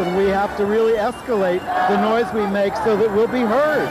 and we have to really escalate the noise we make so that we'll be heard.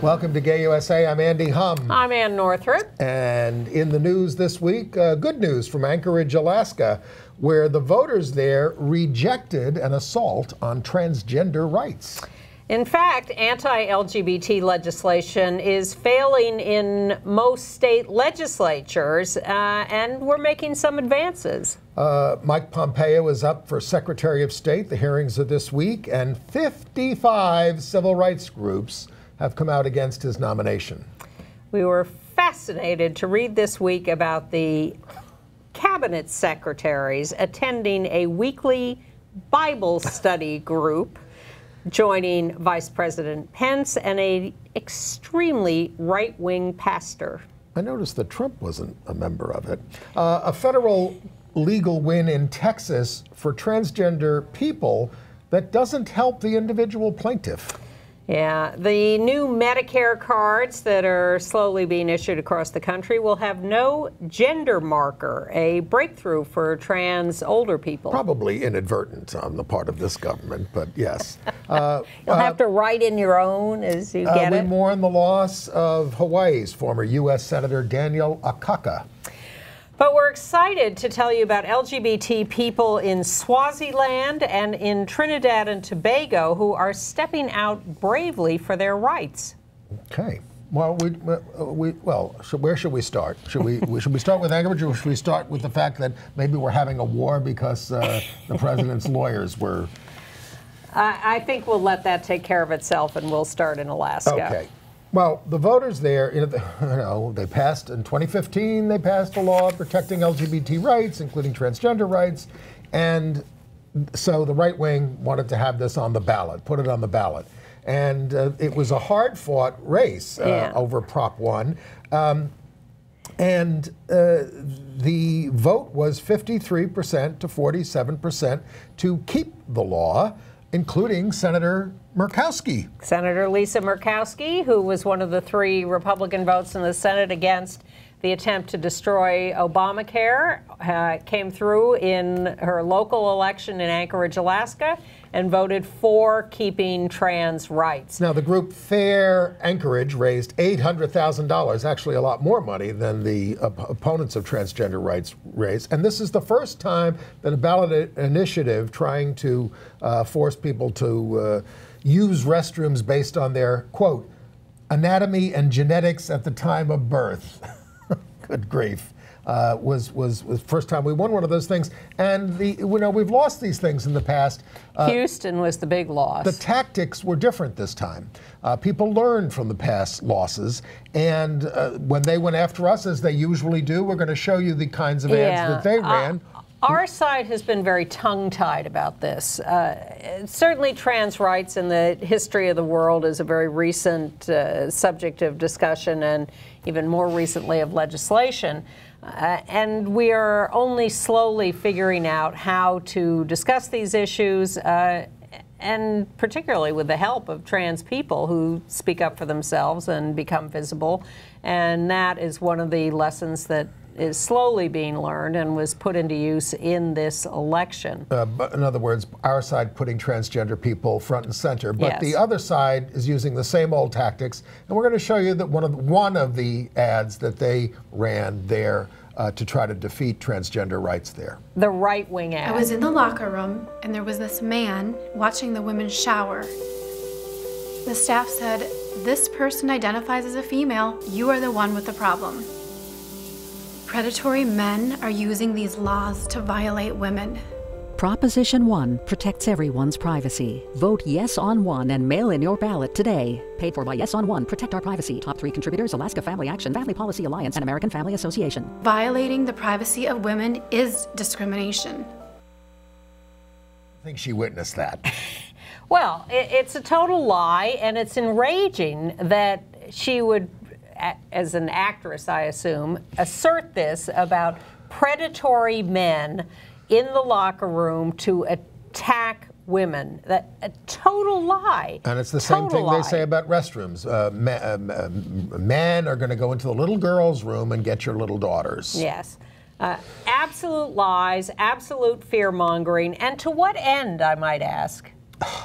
Welcome to Gay USA. I'm Andy Hum. I'm Ann Northrup. And in the news this week, good news from Anchorage, Alaska, where the voters there rejected an assault on transgender rights. In fact, anti-LGBT legislation is failing in most state legislatures, and we're making some advances. Mike Pompeo is up for Secretary of State. The hearings are this week, and 55 civil rights groups have come out against his nomination. We were fascinated to read this week about the cabinet secretaries attending a weekly Bible study group, joining Vice President Pence and an extremely right-wing pastor. I noticed that Trump wasn't a member of it. A federal legal win in Texas for transgender people that doesn't help the individual plaintiff. Yeah, the new Medicare cards that are slowly being issued across the country will have no gender marker, a breakthrough for trans older people. Probably inadvertent on the part of this government, but yes. You'll have to write in your own as you get it. We mourn the loss of Hawaii's former U.S. Senator Daniel Akaka. But we're excited to tell you about LGBT people in Swaziland and in Trinidad and Tobago who are stepping out bravely for their rights. Okay. Well, where should we start? Should we start with Anchorage, or should we start with the fact that maybe we're having a war because the president's lawyers were? I think we'll let that take care of itself, and we'll start in Alaska. Okay. Well, the voters there, they passed in 2015, they passed a law protecting LGBT rights, including transgender rights. And so the right wing wanted to have this on the ballot, put it on the ballot. And it was a hard-fought race over Prop 1. And the vote was 53% to 47% to keep the law, including Senator Murkowski. Senator Lisa Murkowski, who was one of the 3 Republican votes in the Senate against the attempt to destroy Obamacare, came through in her local election in Anchorage, Alaska, and voted for keeping trans rights. Now, the group Fair Anchorage raised $800,000, actually a lot more money than the opponents of transgender rights raised. And this is the first time that a ballot initiative trying to force people to use restrooms based on their, quote, anatomy and genetics at the time of birth. Good grief. Was first time we won one of those things, and we've lost these things in the past. Houston was the big loss. The tactics were different this time. People learned from the past losses, and when they went after us, as they usually do, we're going to show you the kinds of ads that they ran. Our side has been very tongue-tied about this. Certainly trans rights in the history of the world is a very recent subject of discussion, and even more recently of legislation. And we are only slowly figuring out how to discuss these issues, and particularly with the help of trans people who speak up for themselves and become visible. And that is one of the lessons that is slowly being learned and was put into use in this election. But in other words, our side putting transgender people front and center, but the other side is using the same old tactics. And we're going to show you that one of the ads that they ran there to try to defeat transgender rights there. The right-wing ad. I was in the locker room, and there was this man watching the women shower. The staff said, "This person identifies as a female. You are the one with the problem." Predatory men are using these laws to violate women. Proposition 1 protects everyone's privacy. Vote yes on 1 and mail in your ballot today. Paid for by Yes on 1. Protect our privacy. Top 3 contributors: Alaska Family Action, Family Policy Alliance, and American Family Association. Violating the privacy of women is discrimination. I think she witnessed that. Well, it's a total lie, and it's enraging that she would, as an actress, I assume, assert this about predatory men in the locker room to attack women. That a total lie. And it's the same thing they say about restrooms. Men are going to go into the little girls' room and get your little daughters. Yes. Absolute lies, absolute fear-mongering. And to what end, I might ask?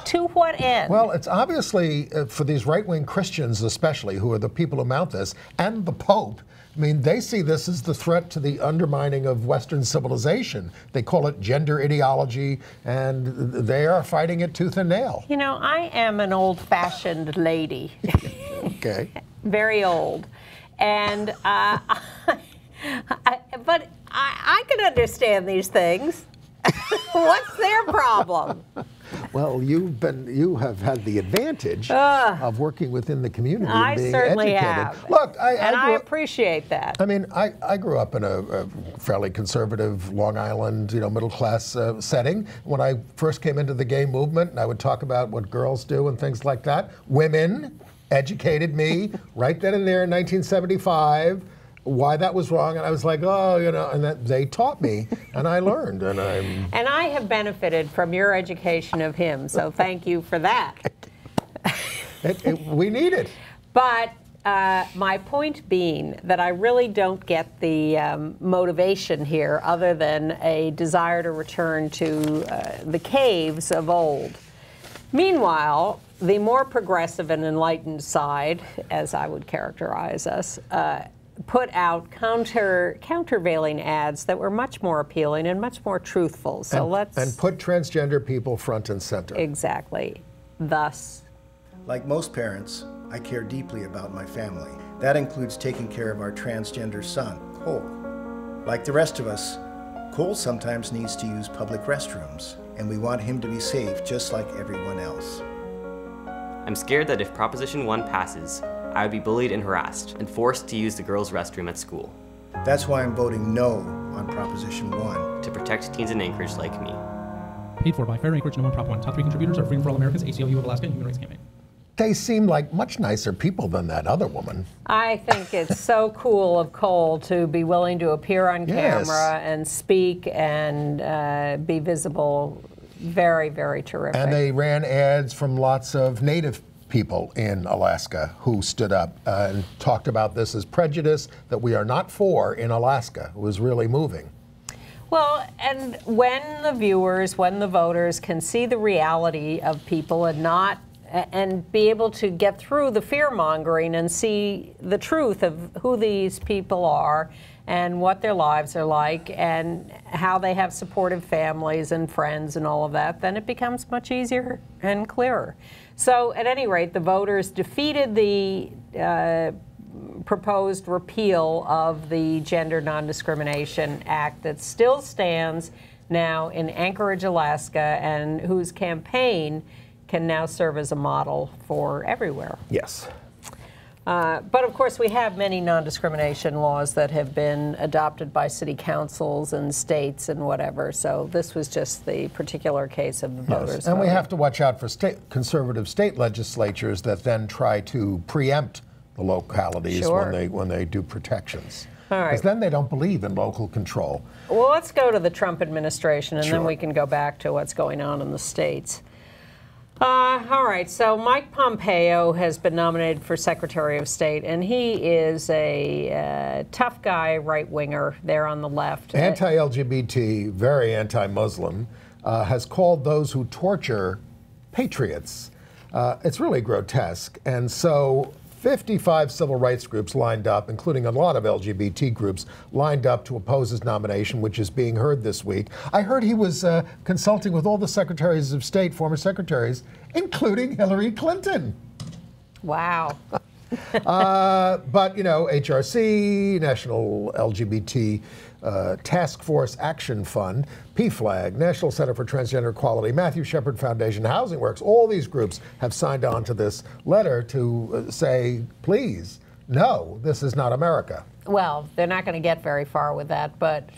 To what end? Well, it's obviously, for these right-wing Christians especially, who are the people who mount this, and the Pope, I mean, they see this as the threat to the undermining of Western civilization. They call it gender ideology, and they are fighting it tooth and nail. You know, I am an old-fashioned lady. Okay. Very old. And, but I can understand these things. What's their problem? Well, you have had the advantage of working within the community and being certainly educated. have. Look, I appreciate that. I mean, I grew up in a fairly conservative Long Island, middle class setting. When I first came into the gay movement, and I would talk about what girls do and things like that. Women educated me right then and there in 1975. Why that was wrong, and I was like, and that they taught me, and I learned, and I have benefited from your education of him, so thank you for that. We need it. But my point being that I really don't get the motivation here, other than a desire to return to the caves of old. Meanwhile, the more progressive and enlightened side, as I would characterize us, put out countervailing ads that were much more appealing and much more truthful. So and put transgender people front and center. Exactly. Thus, like most parents, I care deeply about my family. That includes taking care of our transgender son, Cole. Like the rest of us, Cole sometimes needs to use public restrooms, and we want him to be safe just like everyone else. I'm scared that if Proposition 1 passes, I would be bullied and harassed and forced to use the girls' restroom at school. That's why I'm voting no on Proposition 1. To protect teens in Anchorage like me. Paid for by Fair Anchorage, No One Prop 1. Top 3 contributors are Freedom for All Americans, ACLU of Alaska, and Human Rights Campaign. They seem like much nicer people than that other woman. I think it's so cool of Cole to be willing to appear on camera and speak and be visible. Very, very terrific. And they ran ads from lots of Native people in Alaska who stood up and talked about this as prejudice that we are not for in Alaska. It was really moving. Well, and when the voters can see the reality of people and be able to get through the fear-mongering and see the truth of who these people are and what their lives are like and how they have supportive families and friends and all of that, then it becomes much easier and clearer. So at any rate, the voters defeated the proposed repeal of the Gender Non-Discrimination Act that still stands now in Anchorage, Alaska, and whose campaign can now serve as a model for everywhere. Yes. But of course, we have many non-discrimination laws that have been adopted by city councils and states and whatever. So this was just the particular case of the voters. And we have to watch out for conservative state legislatures that then try to preempt the localities when they do protections. All right. Because then they don't believe in local control. Well, let's go to the Trump administration, and then we can go back to what's going on in the states. All right, so Mike Pompeo has been nominated for Secretary of State, and he is a tough guy, right-winger there on the left. Anti-LGBT, very anti-Muslim, has called those who torture patriots. It's really grotesque, and so 55 civil rights groups lined up, including a lot of LGBT groups, lined up to oppose his nomination, which is being heard this week. I heard he was consulting with all the secretaries of state, former secretaries, including Hillary Clinton. Wow. But, HRC, National LGBT Task Force Action Fund, PFLAG, National Center for Transgender Equality, Matthew Shepard Foundation, Housing Works, all these groups have signed on to this letter to say, please, no, this is not America. Well, they're not going to get very far with that, but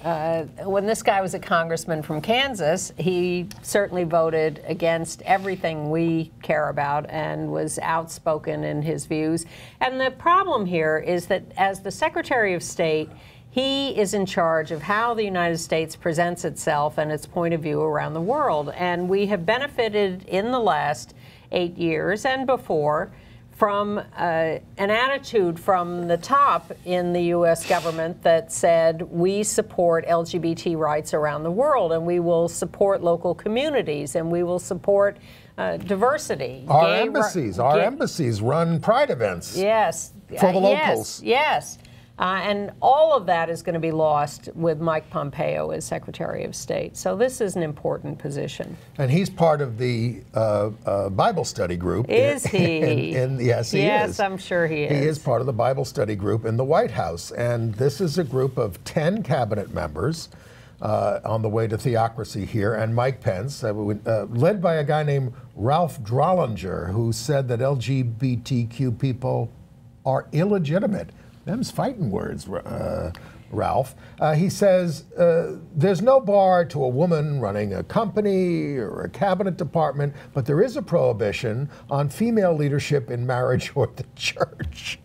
when this guy was a congressman from Kansas, he certainly voted against everything we care about and was outspoken in his views. And the problem here is that as the Secretary of State, he is in charge of how the United States presents itself and its point of view around the world. And we have benefited in the last 8 years and before from an attitude from the top in the U.S. government that said we support LGBT rights around the world, and we will support local communities, and we will support diversity. Our embassies run pride events. Yes. For the locals. Yes. And all of that is going to be lost with Mike Pompeo as Secretary of State. So this is an important position. And he's part of the Bible study group. Is he? Yes, he is. Yes, I'm sure he is. He is part of the Bible study group in the White House. And this is a group of 10 cabinet members on the way to theocracy here. And Mike Pence, led by a guy named Ralph Drollinger, who said that LGBTQ people are illegitimate. Them's fighting words, Ralph. He says there's no bar to a woman running a company or a cabinet department, but there is a prohibition on female leadership in marriage or the church.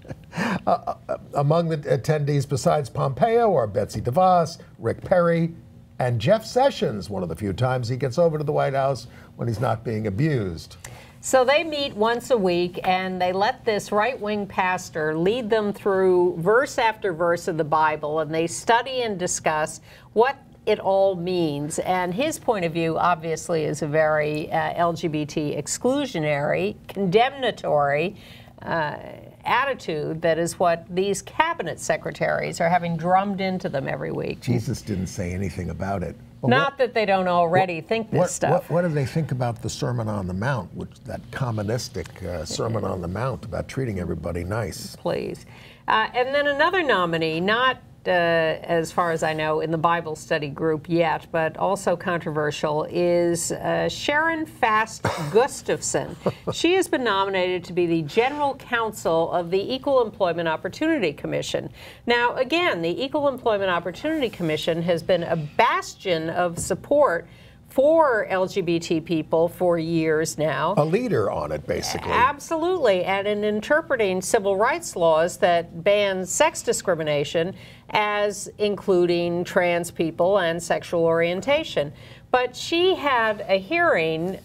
Among the attendees besides Pompeo are Betsy DeVos, Rick Perry, and Jeff Sessions, one of the few times he gets over to the White House when he's not being abused. So they meet once a week, and they let this right-wing pastor lead them through verse after verse of the Bible, and they study and discuss what it all means. And his point of view, obviously, is a very LGBT exclusionary, condemnatory attitude that is what these cabinet secretaries are having drummed into them every week. Jesus didn't say anything about it. Well, Not that they don't already think this stuff. What do they think about the Sermon on the Mount, that communistic Sermon on the Mount about treating everybody nice? Please. And then another nominee, not as far as I know, in the Bible study group yet, but also controversial, is Sharon Fast Gustafson. She has been nominated to be the General Counsel of the Equal Employment Opportunity Commission. Now, again, the Equal Employment Opportunity Commission has been a bastion of support for LGBT people for years now. A leader on it, basically. Absolutely, and in interpreting civil rights laws that ban sex discrimination as including trans people and sexual orientation. But she had a hearing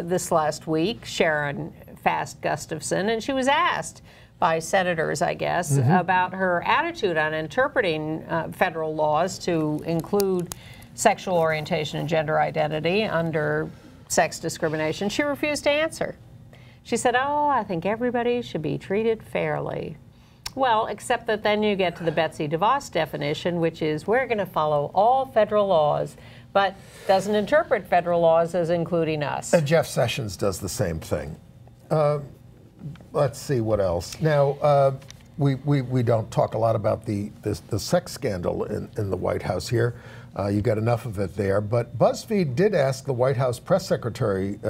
this last week, Sharon Fast Gustafson, and she was asked by senators, I guess, about her attitude on interpreting federal laws to include sexual orientation and gender identity under sex discrimination. She refused to answer. She said, oh, I think everybody should be treated fairly. Well, except that then you get to the Betsy DeVos definition, which is we're going to follow all federal laws, but doesn't interpret federal laws as including us. And Jeff Sessions does the same thing. Let's see what else. Now, we don't talk a lot about the sex scandal in the White House here. You got enough of it there. But BuzzFeed did ask the White House press secretary,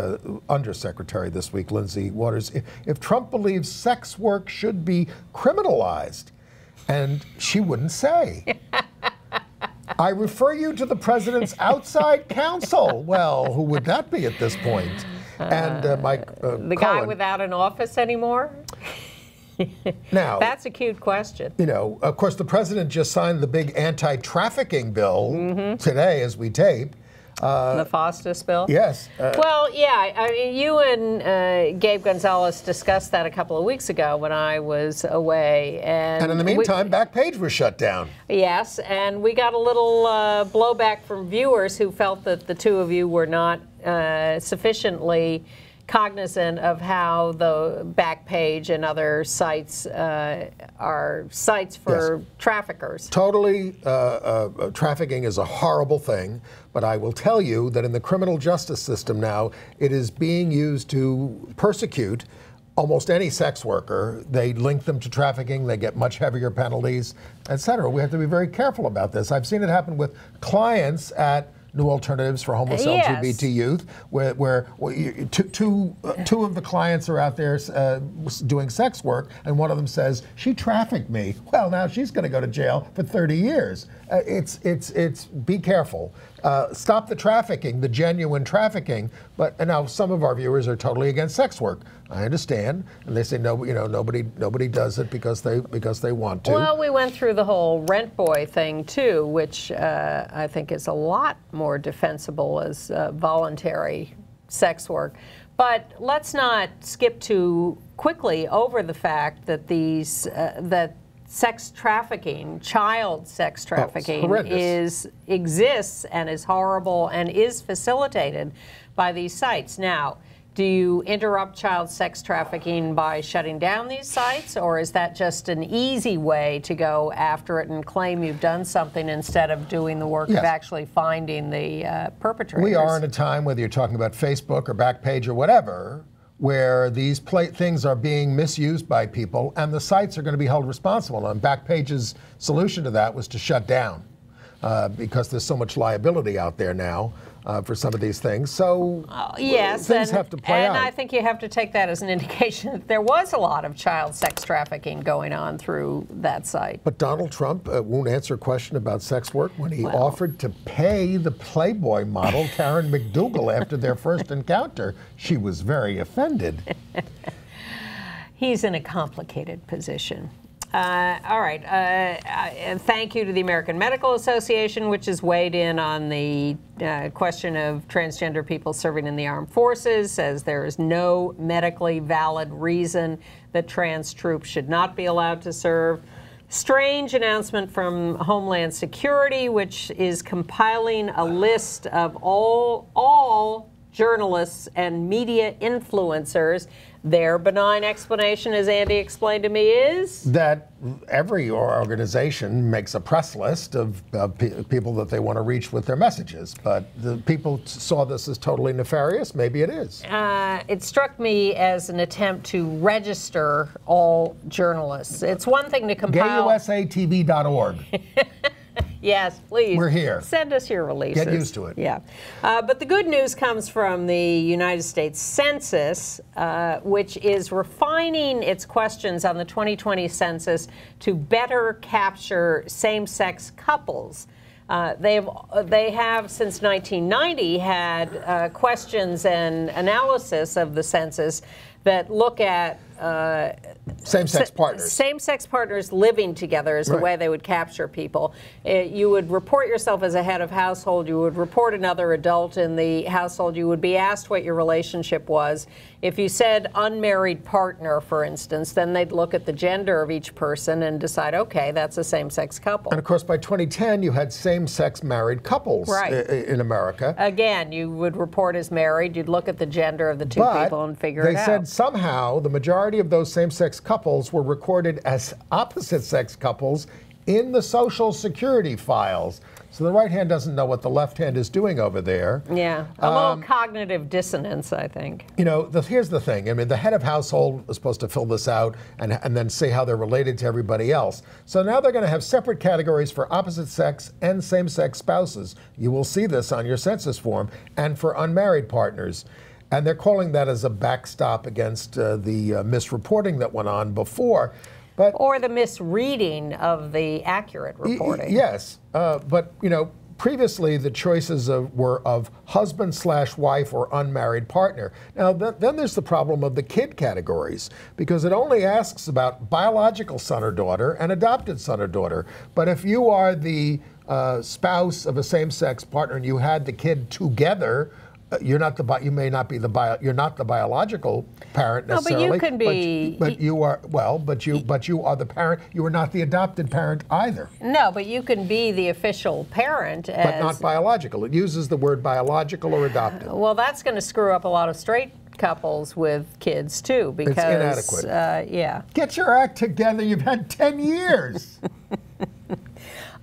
undersecretary this week, Lindsay Waters, if Trump believes sex work should be criminalized. And she wouldn't say. I refer you to the president's outside counsel. Well, who would that be at this point? And Mike the guy without an office anymore? Now, that's a cute question. You know, of course, the president just signed the big anti-trafficking bill today as we tape. The FOSTA bill? Yes. Well, yeah, I mean, you and Gabe Gonzalez discussed that a couple of weeks ago when I was away. And in the meantime, Backpage was shut down. Yes, and we got a little blowback from viewers who felt that the two of you were not sufficiently cognizant of how the Backpage and other sites are sites for traffickers. Totally, trafficking is a horrible thing, but I will tell you that in the criminal justice system now, it is being used to persecute almost any sex worker. They link them to trafficking, they get much heavier penalties, etc. We have to be very careful about this. I've seen it happen with clients at New Alternatives for Homeless LGBT Youth, where two of the clients are out there doing sex work, and one of them says, she trafficked me. Well, now she's going to go to jail for 30 years. It's be careful. Stop the trafficking, the genuine trafficking. But and now some of our viewers are totally against sex work. I understand, and they say no, nobody does it because they want to. Well, we went through the whole rent boy thing too, which I think is a lot more defensible as voluntary sex work. But let's not skip too quickly over the fact that that sex trafficking, child sex trafficking, exists and is horrible and is facilitated by these sites. Now, do you interrupt child sex trafficking by shutting down these sites, or is that just an easy way to go after it and claim you've done something instead of doing the work of actually finding the perpetrators? We are in a time, whether you're talking about Facebook or Backpage or whatever, where these things are being misused by people, and the sites are going to be held responsible. And Backpage's solution to that was to shut down because there's so much liability out there now for some of these things. So things have to play out. And I think you have to take that as an indication that there was a lot of child sex trafficking going on through that site. But Donald Trump won't answer a question about sex work when he offered to pay the Playboy model Karen McDougal after their first encounter. She was very offended. He's in a complicated position. All right. Thank you to the American Medical Association, which has weighed in on the question of transgender people serving in the armed forces, says there is no medically valid reason that trans troops should not be allowed to serve. Strange announcement from Homeland Security, which is compiling a list of all journalists and media influencers. Their benign explanation, as Andy explained to me, is that every organization makes a press list of people that they want to reach with their messages. But the people saw this as totally nefarious. Maybe it is. It struck me as an attempt to register all journalists. It's one thing to compile. GayUSATV.org. Yes, please. We're here. Send us your releases. Get used to it. Yeah. But the good news comes from the United States Census, which is refining its questions on the 2020 census to better capture same-sex couples. They have since 1990 had questions and analysis of the census that look at same-sex partners. Same-sex partners living together is the way they would capture people. You would report yourself as a head of household. You would report another adult in the household. You would be asked what your relationship was. If you said unmarried partner, for instance, then they'd look at the gender of each person and decide, okay, that's a same-sex couple. And of course, by 2010, you had same-sex married couples in America. Again, you would report as married. You'd look at the gender of the two people and figure it out. They said somehow the majority of those same-sex couples were recorded as opposite-sex couples in the Social Security files. So the right hand doesn't know what the left hand is doing over there. Yeah, a little cognitive dissonance, I think. You know, here's the thing. I mean, the head of household is supposed to fill this out and then say how they're related to everybody else. So now they're going to have separate categories for opposite sex and same-sex spouses. You will see this on your census form, and for unmarried partners. And they're calling that as a backstop against the misreporting that went on before. Or the misreading of the accurate reporting. Yes, but you know, previously the choices were of husband/wife or unmarried partner. Now then there's the problem of the kid categories, because it only asks about biological son or daughter and adopted son or daughter. But if you are the spouse of a same-sex partner and you had the kid together, you're not you're not the biological parent necessarily. No, but you could be. But you are but you are the parent. You are not the adopted parent either. No, but you can be the official parent. But not biological. It uses the word biological or adopted. Well, that's going to screw up a lot of straight couples with kids too, because it's inadequate. Yeah. Get your act together. You've had 10 years.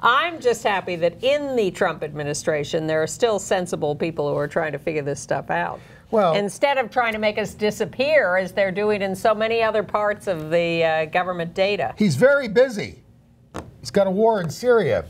I'm just happy that in the Trump administration, there are still sensible people who are trying to figure this stuff out. Well, instead of trying to make us disappear, as they're doing in so many other parts of the government data. He's very busy. He's got a war in Syria.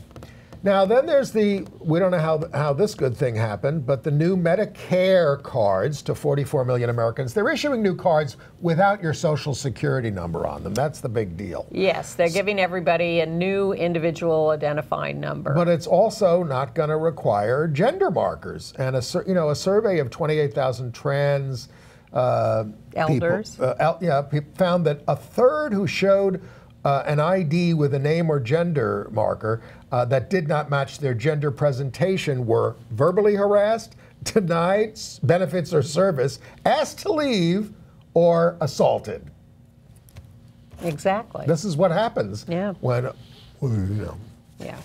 Now, then there's we don't know how this good thing happened, but the new Medicare cards to 44 million Americans, they're issuing new cards without your Social Security number on them. That's the big deal. Yes, they're giving everybody a new individual identifying number. But it's also not going to require gender markers. And a survey of 28,000 trans elders people found that a third who showed an ID with a name or gender marker that did not match their gender presentation were verbally harassed, denied benefits or service, asked to leave, or assaulted. Exactly. This is what happens when, Yeah.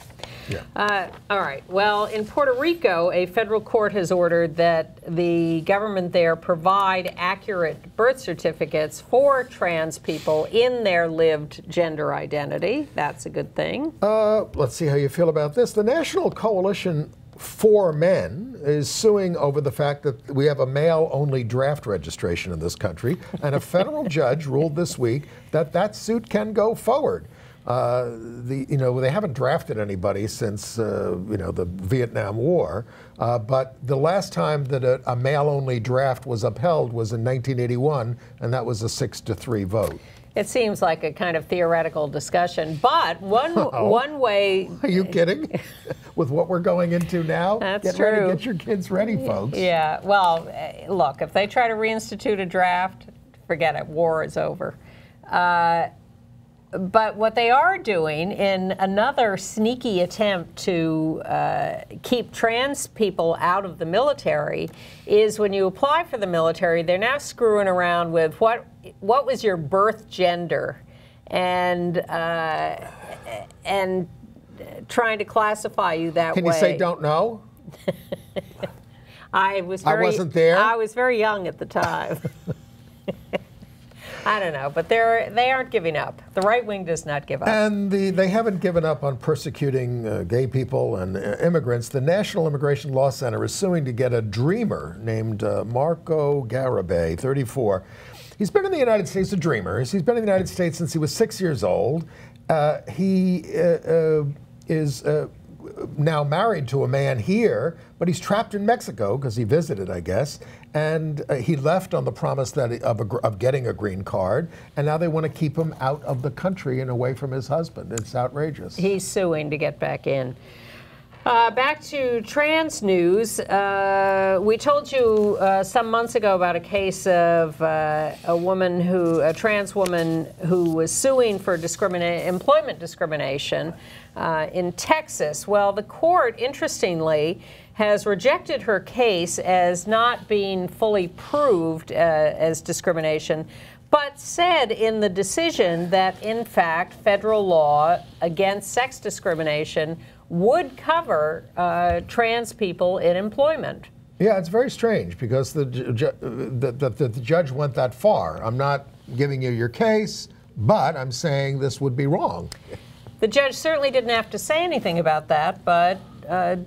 All right. Well, in Puerto Rico, a federal court has ordered that the government there provide accurate birth certificates for trans people in their lived gender identity. That's a good thing. Let's see how you feel about this. The National Coalition for Men is suing over the fact that we have a male-only draft registration in this country, and a federal judge ruled this week that suit can go forward. They haven't drafted anybody since the Vietnam War, but the last time that a male-only draft was upheld was in 1981, and that was a 6-3 vote. It seems like a kind of theoretical discussion, but one way. Are you kidding? With what we're going into now? That's true. Get your kids ready, folks. Yeah. Well, look, if they try to reinstitute a draft, forget it. War is over. But what they are doing in another sneaky attempt to keep trans people out of the military is when you apply for the military, they're now screwing around with what was your birth gender and trying to classify you that way. Can you say don't know? I wasn't there. I was very young at the time. I don't know, but they aren't giving up. The right wing does not give up. And they haven't given up on persecuting gay people and immigrants. The National Immigration Law Center is suing to get a dreamer named Marco Garibay, 34. He's been in the United States, a dreamer. He's been in the United States since he was 6 years old. He is now married to a man here, but he's trapped in Mexico because he visited, I guess. And he left on the promise of getting a green card, and now they want to keep him out of the country and away from his husband. It's outrageous. He's suing to get back in. Back to trans news. We told you some months ago about a case of a trans woman who was suing for employment discrimination in Texas. Well, the court, interestingly, has rejected her case as not being fully proved as discrimination, but said in the decision that, in fact, federal law against sex discrimination would cover trans people in employment. Yeah, it's very strange because the judge went that far. I'm not giving you your case, but I'm saying this would be wrong. The judge certainly didn't have to say anything about that, but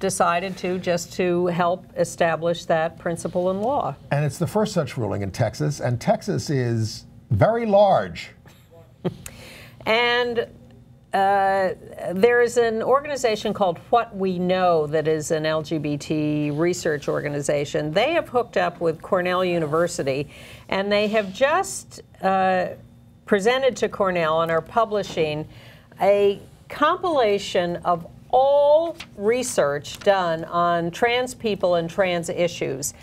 decided to help establish that principle in law. And it's the first such ruling in Texas, and Texas is very large. And there is an organization called What We Know that is an LGBT research organization. They have hooked up with Cornell University, and they have just presented to Cornell and are publishing a compilation of all research done on trans people and trans issues.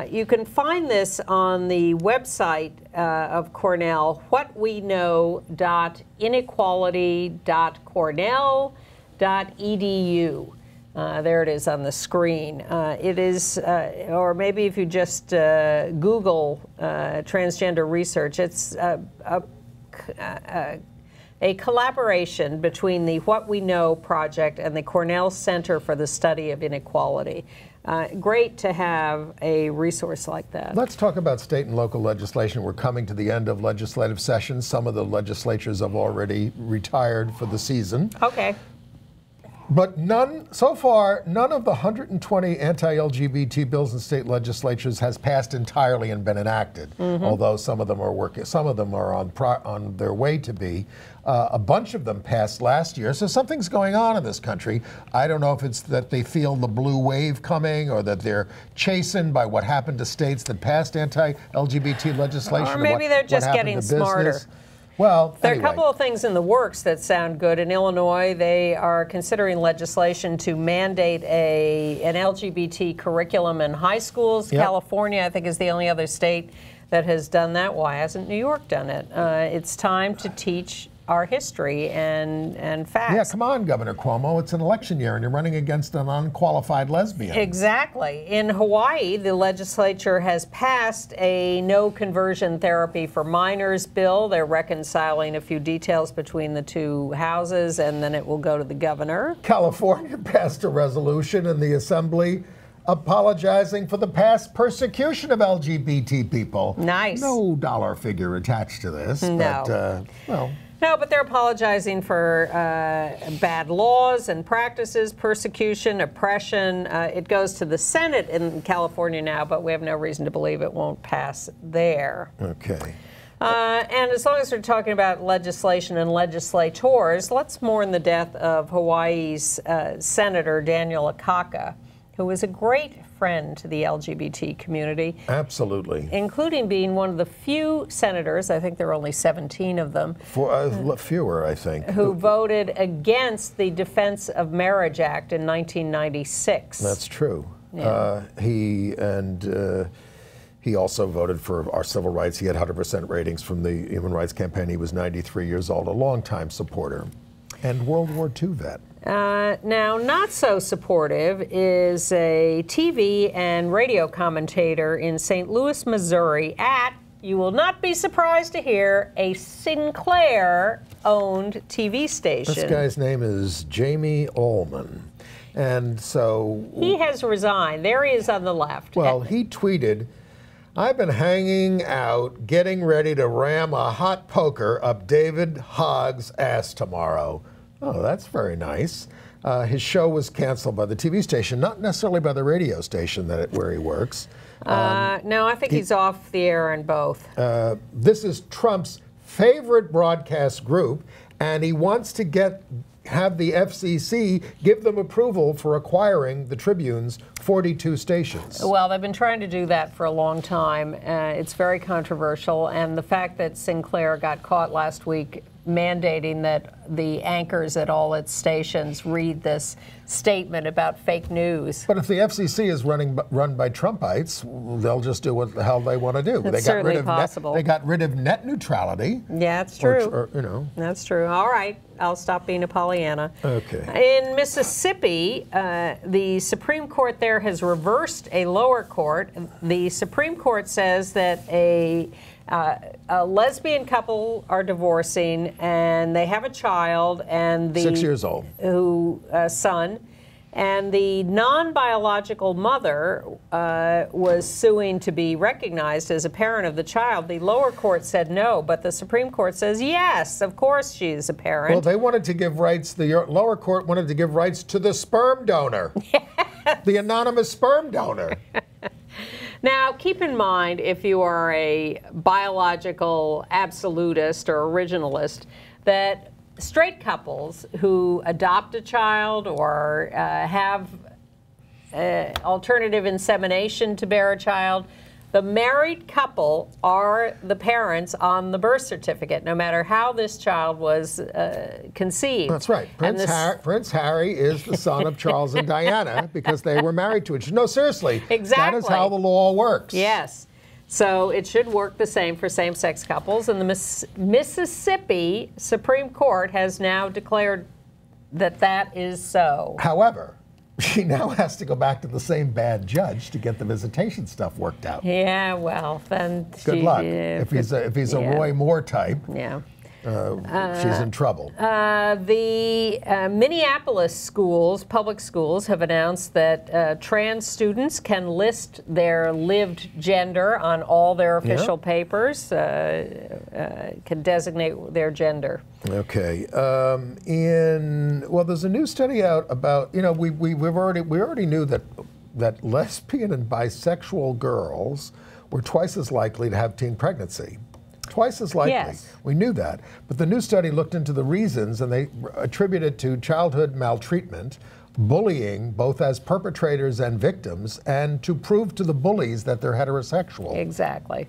You can find this on the website of Cornell, whatweKnow.inequality.cornell.edu. There it is on the screen. It is, or maybe if you just Google transgender research, it's a collaboration between the What We Know project and the Cornell Center for the Study of Inequality. Great to have a resource like that. Let's talk about state and local legislation. We're coming to the end of legislative session. Some of the legislatures have already retired for the season. Okay. But so far, none of the 120 anti-LGBT bills in state legislatures has passed entirely and been enacted. Although some of them are working, some of them are on their way to be. A bunch of them passed last year, so something's going on in this country. I don't know if it's that they feel the blue wave coming, or that they're chastened by what happened to states that passed anti-LGBT legislation. Or maybe they're just getting smarter. Well, there are a couple of things in the works that sound good. In Illinois, they are considering legislation to mandate an LGBT curriculum in high schools. Yep. California, I think, is the only other state that has done that. Why hasn't New York done it? It's time to teach our history and facts. Yeah, come on, Governor Cuomo. It's an election year and you're running against an unqualified lesbian. Exactly. In Hawaii, the legislature has passed a no conversion therapy for minors bill. They're reconciling a few details between the two houses, and then it will go to the governor. California passed a resolution in the Assembly apologizing for the past persecution of LGBT people. Nice. No dollar figure attached to this. No. But, well. No, but they're apologizing for bad laws and practices, persecution, oppression. It goes to the Senate in California now, but we have no reason to believe it won't pass there. Okay. And as long as we're talking about legislation and legislators, let's mourn the death of Hawaii's Senator Daniel Akaka, who was a great friend to the LGBT community. Absolutely. Including being one of the few senators, I think there are only 17 of them. Fewer, I think. Who voted against the Defense of Marriage Act in 1996. That's true. Yeah. He also voted for our civil rights. He had 100% ratings from the Human Rights Campaign. He was 93 years old, a longtime supporter, and World War II vet. Now, not so supportive is a TV and radio commentator in St. Louis, Missouri at, you will not be surprised to hear, a Sinclair-owned TV station. This guy's name is Jamie Ullman. And so... He has resigned. There he is on the left. Well, he tweeted, I've been hanging out, getting ready to ram a hot poker up David Hogg's ass tomorrow. Oh, that's very nice. His show was canceled by the TV station, not necessarily by the radio station where he works. No, I think he's off the air in both. This is Trump's favorite broadcast group, and he wants to have the FCC give them approval for acquiring the Tribune's 42 stations. Well, they've been trying to do that for a long time. It's very controversial, and the fact that Sinclair got caught last week mandating that the anchors at all its stations read this statement about fake news. But if the FCC is run by Trumpites, they'll just do what the hell they want to do. It's certainly possible. They got rid of net neutrality. Yeah, it's true. Or, you know. That's true. All right, I'll stop being a Pollyanna. Okay. In Mississippi, the Supreme Court there has reversed a lower court. The Supreme Court says that a lesbian couple are divorcing, and they have a child, and the 6 years old, son, and the non-biological mother was suing to be recognized as a parent of the child. The lower court said no, but the Supreme Court says yes, of course she's a parent. Well, they wanted to give rights. The lower court wanted to give rights to the sperm donor, the anonymous sperm donor. Now, keep in mind, if you are a biological absolutist or originalist, that straight couples who adopt a child or have alternative insemination to bear a child, the married couple are the parents on the birth certificate, no matter how this child was conceived. That's right. Prince Harry is the son of Charles and Diana because they were married to each other. No, seriously. Exactly. That is how the law works. Yes. So it should work the same for same-sex couples. And the Mississippi Supreme Court has now declared that that is so. However, she now has to go back to the same bad judge to get the visitation stuff worked out. Yeah, well, then good luck if he's a Roy Moore type. Yeah. she's in trouble. The Minneapolis schools, public schools, have announced that trans students can list their lived gender on all their official papers, can designate their gender. Okay. Well, there's a new study out about, we already knew that lesbian and bisexual girls were twice as likely to have teen pregnancy. Twice as likely. Yes. We knew that. But the new study looked into the reasons, and they attributed to childhood maltreatment, bullying, both as perpetrators and victims, and to prove to the bullies that they're heterosexual. Exactly.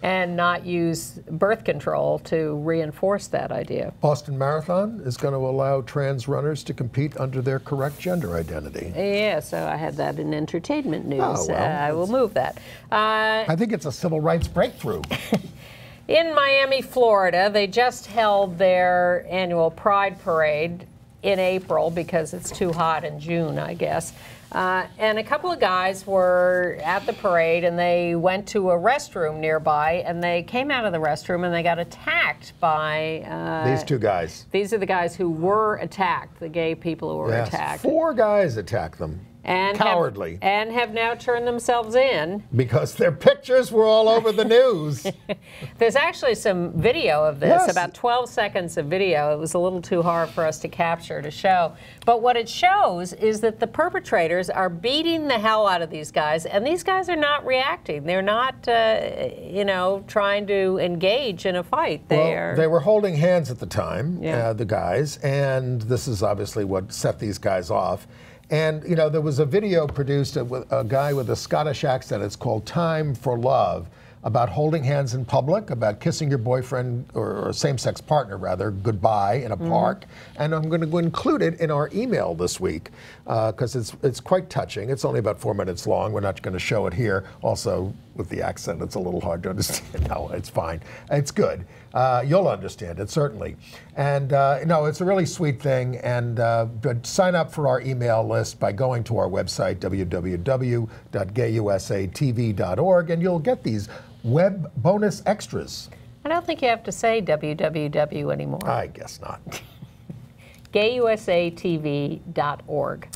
And not use birth control to reinforce that idea. Boston Marathon is going to allow trans runners to compete under their correct gender identity. Yeah, so I had that in entertainment news. Oh, well, I will move that. I think it's a civil rights breakthrough. In Miami, Florida, they just held their annual Pride Parade in April because it's too hot in June, I guess. And a couple of guys were at the parade, and they went to a restroom nearby, and they came out of the restroom and they got attacked by these two guys. These are the guys who were attacked, the gay people who were attacked. 4 guys attacked them. And cowardly. Have now turned themselves in. Because their pictures were all over the news. There's actually some video of this, yes. About 12 seconds of video. It was a little too hard for us to capture, to show. But what it shows is that the perpetrators are beating the hell out of these guys, and these guys are not reacting. They're not, trying to engage in a fight. They were holding hands at the time, the guys, and this is obviously what set these guys off. And, there was a video produced with a guy with a Scottish accent. It's called Time for Love, about holding hands in public, about kissing your boyfriend or same-sex partner, rather, goodbye in a park. And I'm going to include it in our email this week because it's quite touching. It's only about 4 minutes long. We're not going to show it here. Also, with the accent, it's a little hard to understand. No, it's fine. It's good. You'll understand it, certainly. And, it's a really sweet thing. And but sign up for our email list by going to our website, www.gayusatv.org, and you'll get these web bonus extras. I don't think you have to say www anymore. I guess not. gayusatv.org.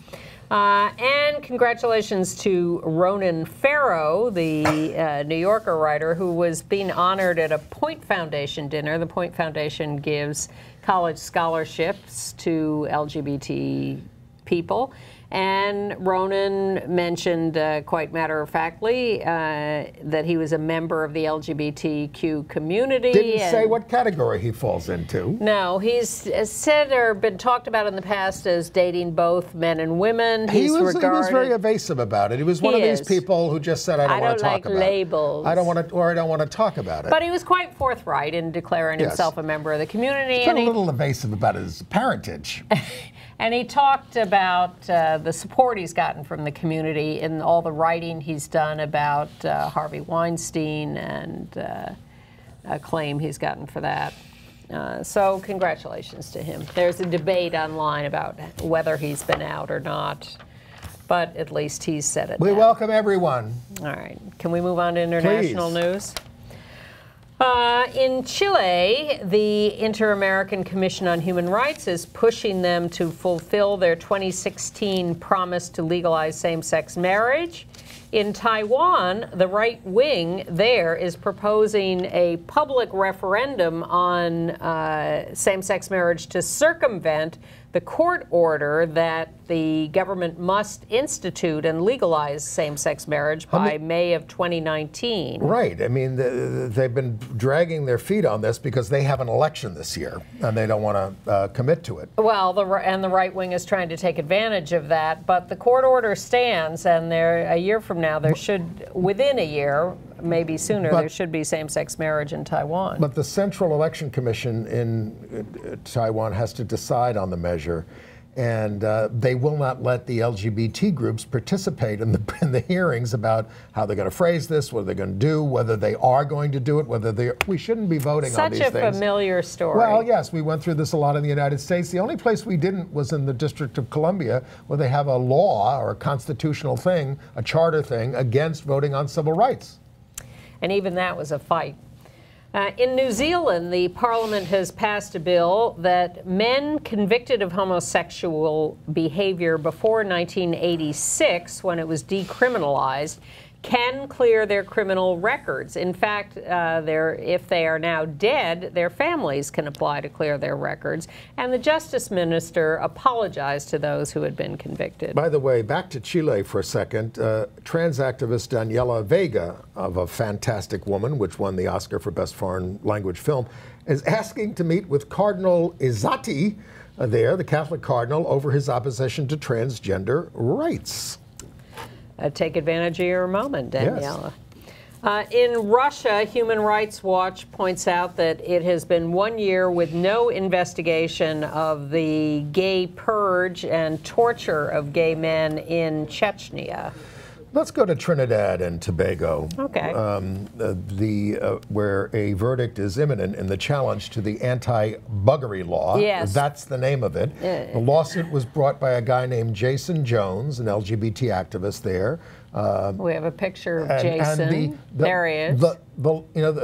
And congratulations to Ronan Farrow, the New Yorker writer, who was being honored at a Point Foundation dinner. The Point Foundation gives college scholarships to LGBT people. And Ronan mentioned quite matter-of-factly that he was a member of the LGBTQ community. Didn't say what category he falls into. No, he's said or been talked about in the past as dating both men and women. He was very evasive about it. He was one of these people who just said, I don't want to talk about labels. it. I don't want to talk about it. But he was quite forthright in declaring himself a member of the community. He's been a little evasive about his parentage. And he talked about the support he's gotten from the community in all the writing he's done about Harvey Weinstein and a claim he's gotten for that. So congratulations to him. There's a debate online about whether he's been out or not, but at least he's said it. We welcome everyone. All right. Can we move on to international news? In Chile, the Inter-American Commission on Human Rights is pushing them to fulfill their 2016 promise to legalize same-sex marriage. In Taiwan, the right wing there is proposing a public referendum on same-sex marriage to circumvent the court order that the government must institute and legalize same-sex marriage by May of 2019. Right. I mean, they've been dragging their feet on this because they have an election this year, and they don't want to commit to it. Well, the right wing is trying to take advantage of that, but the court order stands, and a year from now, within a year, maybe sooner, there should be same-sex marriage in Taiwan. But the Central Election Commission in Taiwan has to decide on the measure, and they will not let the LGBT groups participate in the hearings about how they're going to phrase this, what they're going to do, whether they are going to do it, we shouldn't be voting on these things. Such a familiar story. Well, yes, we went through this a lot in the United States. The only place we didn't was in the District of Columbia, where they have a law or a constitutional thing, a charter thing, against voting on civil rights. And even that was a fight. In New Zealand, the parliament has passed a bill that men convicted of homosexual behavior before 1986, when it was decriminalized, can clear their criminal records. In fact, if they are now dead, their families can apply to clear their records. And the Justice Minister apologized to those who had been convicted. By the way, back to Chile for a second. Trans activist Daniela Vega, of A Fantastic Woman, which won the Oscar for Best Foreign Language Film, is asking to meet with Cardinal Izatti the Catholic cardinal, over his opposition to transgender rights. Take advantage of your moment, Daniela. Yes. In Russia, Human Rights Watch points out that it has been 1 year with no investigation of the gay purge and torture of gay men in Chechnya. Let's go to Trinidad and Tobago, okay. Where a verdict is imminent in the challenge to the anti-buggery law. Yes. That's the name of it. The lawsuit was brought by a guy named Jason Jones, an LGBT activist there. We have a picture of Jason. There he is.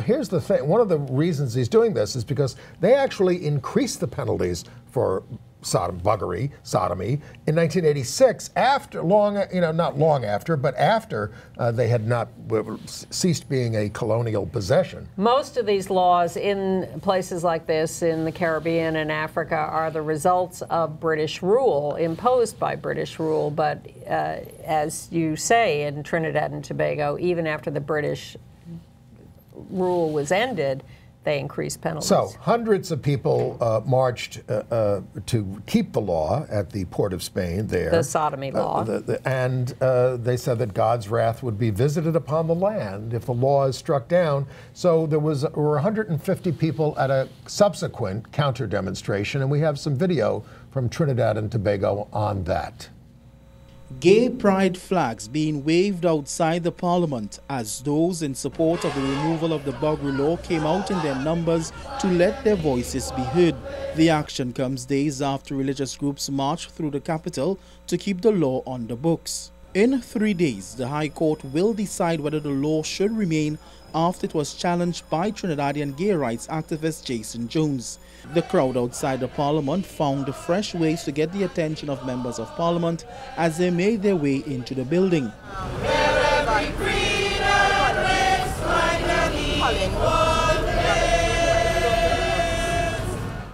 Here's the thing. One of the reasons he's doing this is because they actually increased the penalties for sodomy in 1986, after not long after, but after they had not ceased being a colonial possession. Most of these laws in places like this, in the Caribbean and Africa, are the results of British rule, imposed by British rule. But as you say, in Trinidad and Tobago, even after the British rule was ended, they increased penalties. So hundreds of people marched to keep the law at the port of Spain there. The sodomy law. And they said that God's wrath would be visited upon the land if the law is struck down. So there were 150 people at a subsequent counter-demonstration, and we have some video from Trinidad and Tobago on that. Gay pride flags being waved outside the parliament as those in support of the removal of the buggery law came out in their numbers to let their voices be heard. The action comes days after religious groups marched through the capital to keep the law on the books. In 3 days, the High Court will decide whether the law should remain after it was challenged by Trinidadian gay rights activist Jason Jones. The crowd outside the parliament found fresh ways to get the attention of members of parliament as they made their way into the building.